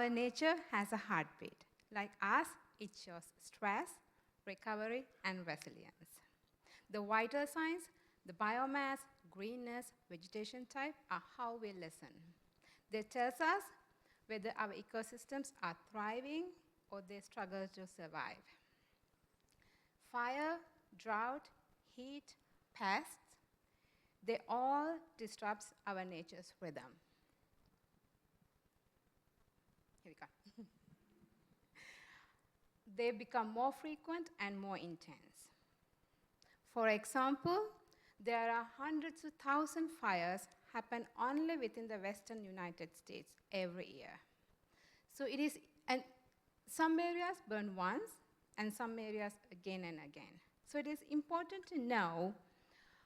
our nature has a heartbeat. Like us, it shows stress, recovery, and resilience. The vital signs, the biomass, greenness, vegetation type are how we listen. They tell us whether our ecosystems are thriving or they struggle to survive. Fire, drought, heat, pests, they all disrupt our nature's rhythm. Here we go. They become more frequent and more intense. For example, there are hundreds of thousands of fires happen only within the western United States every year. So it is, and some areas burn once, and some areas again and again. So it is important to know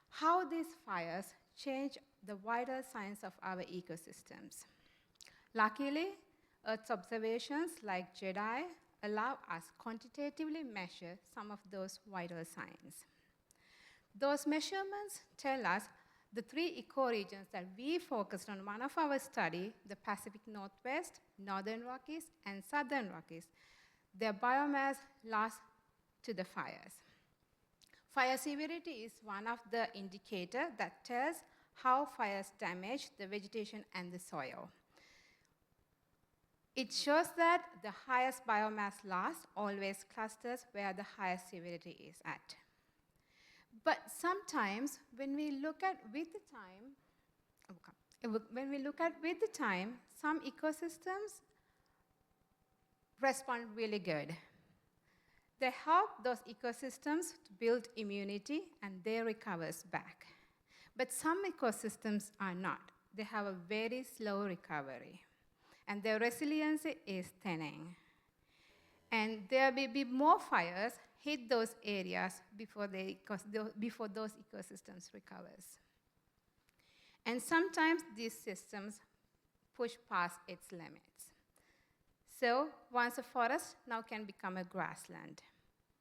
how these fires change the vital signs of our ecosystems. Luckily, Earth's observations like JEDI allow us quantitatively measure some of those vital signs. Those measurements tell us the three ecoregions that we focused on one of our study, the Pacific Northwest, Northern Rockies, and Southern Rockies, their biomass lost to the fires. Fire severity is one of the indicators that tells how fires damage the vegetation and the soil. It shows that the highest biomass loss always clusters where the highest severity is at. But sometimes when we look at with the time, some ecosystems respond really good. They help those ecosystems to build immunity and they recover back. But some ecosystems are not. They have a very slow recovery. And their resilience is thinning. And there may be more fires hit those areas before those ecosystems recovers. And sometimes these systems push past its limits. So once a forest now can become a grassland.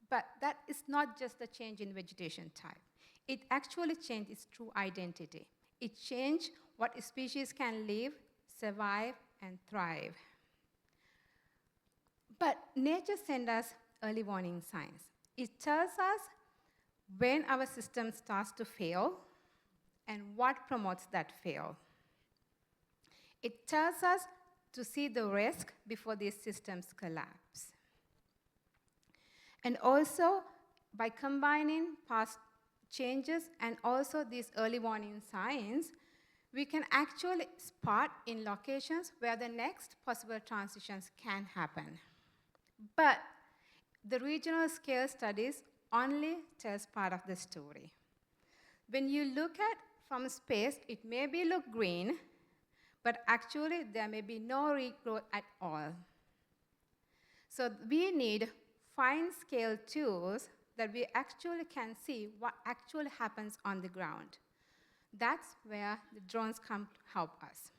But that is not just a change in vegetation type. It actually changed its true identity. It changed what a species can live, survive, and thrive. But nature sends us early warning signs. It tells us when our system starts to fail and what promotes that fail. It tells us to see the risk before these systems collapse. And also, by combining past changes and also these early warning signs, we can actually spot in locations where the next possible transitions can happen. But the regional scale studies only tells part of the story. When you look at from space, it may look green, but actually there may be no regrowth at all. So we need fine scale tools that we actually can see what actually happens on the ground. That's where the drones come to help us.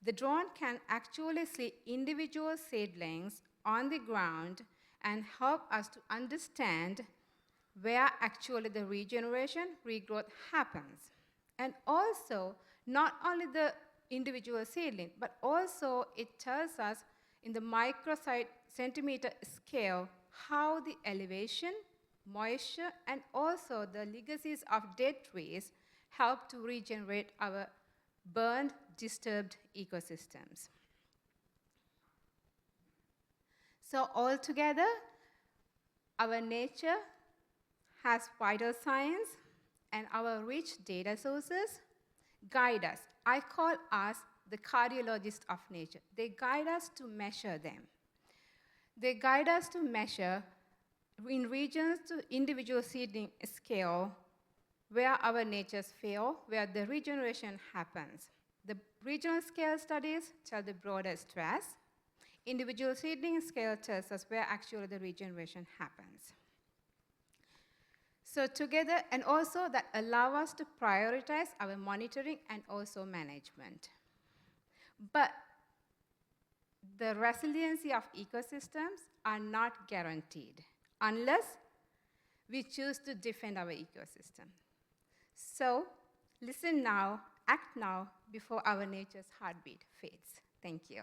The drone can actually see individual seedlings on the ground and help us to understand where actually the regeneration, regrowth happens. And also, not only the individual seedling, but also it tells us in the microcentimeter scale how the elevation, moisture, and also the legacies of dead trees help to regenerate our burned, disturbed ecosystems. So altogether, our nature has vital signs, and our rich data sources guide us. I call us the cardiologists of nature. They guide us to measure them. They guide us to measure in regions to individual seedling scale where our natures fail, where the regeneration happens. The regional scale studies tell the broader stress. Individual seedling scale tells us where actually the regeneration happens. So together, and also that allow us to prioritize our monitoring and also management. But the resiliency of ecosystems are not guaranteed unless we choose to defend our ecosystem. So listen now, act now, before our nature's heartbeat fades. Thank you.